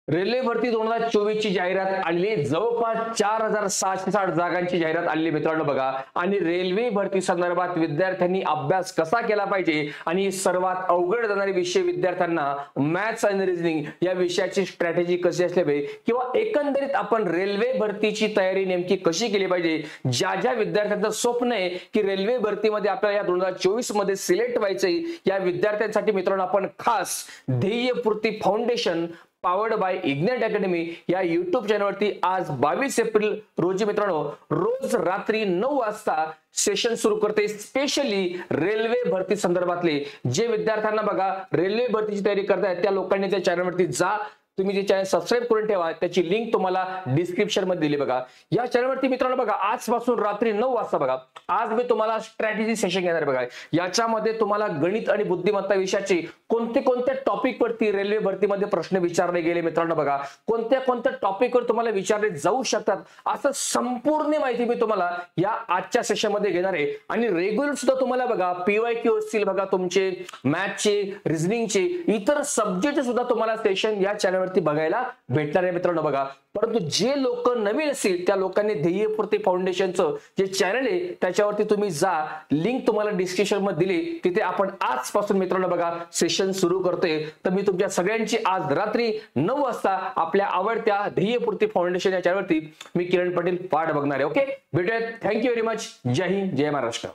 Railway भरती 2024 ची जाहिरात आली. जवळपास 4660 जागांची जाहिरात आली मित्रांनो बघा. आणि रेल्वे भरती संदर्भात विद्यार्थ्यांनी अभ्यास कसा केला पाहिजे आणि सर्वात अवघड जाणारे विषय विद्यार्थ्यांना मॅथ्स आणि रिझनिंग या विषयाची स्ट्रॅटेजी कशी असली पाहिजे किंवा एकंदरीत आपण रेल्वे भरतीची तयारी नेमकी कशी केली पाहिजे. ज्या ज्या विद्यार्थ्यांचं स्वप्न आहे की रेल्वे भरतीमध्ये आपल्याला या 2024 मध्ये सिलेक्ट व्हायचंय, या विद्यार्थ्यांसाठी मित्रांनो आपण खास Dhyeyapurti foundation powered by ignite academy या युट्यूब चॅनलवरती आज 22 एप्रिल रोजी मित्रांनो रोज रात्री 9 वाजता सेशन सुरू करते. स्पेशली रेल्वे भरती संदर्भातले जे विद्यार्थ्यांना बघा रेल्वे भरतीची तयारी करतायत त्या लोकांनी त्या चॅनलवरती जा. तुम्ही जे चॅनल सबस्क्राइब करून ठेवा. त्याची लिंक तुम्हाला डिस्क्रिप्शन मध्ये दिली बघा. या चॅनलवरती मित्रांनो बघा आजपासून रात्री 9 वाजता बघा आज मी तुम्हाला स्ट्रॅटेजी सेशन घेणार बघा. याच्यामध्ये तुम्हाला गणित आणि बुद्धिमत्ता विषयाचे कोणत्या टॉपिक वरती रेल्वे भरतीमध्ये प्रश्न विचारले गेले मित्रांनो बघा, कोणत्या टॉपिक वर तुम्हाला विचारले जाऊ शकतात असं संपूर्ण माहिती मी तुम्हाला या आजच्या सेशन मध्ये घेणार आहे. आणि रेग्युलर सुद्धा तुम्हाला बघा PYQ असतील बघा तुमचे मॅथ्सचे रिझनिंगचे इतर सब्जेक्ट सुद्धा तुम्हाला सेशन या चॅनलवरती बघायला भेटणार आहे मित्रांनो बघा. परंतु जे लोक नवीन असतील त्या लोकांनी ध्येयपूर्ती फाउंडेशनचं जे चॅनल आहे त्याच्यावरती तुम्ही जा. लिंक तुम्हाला डिस्क्रिप्शन मध्ये दिली. तिथे आपण आजपासून मित्रांनो बघा सेशन सुरू करतोय. तर मी तुमच्या सगळ्यांची आज रात्री 9 वाजता आपल्या आवडत्या ध्येयपूर्ती फाउंडेशन या चॅनलवरती मी किरण पाटील पाठ बघणार आहे. ओके भेटूयात. Thank you very much. जय हिंद जय महाराष्ट्र.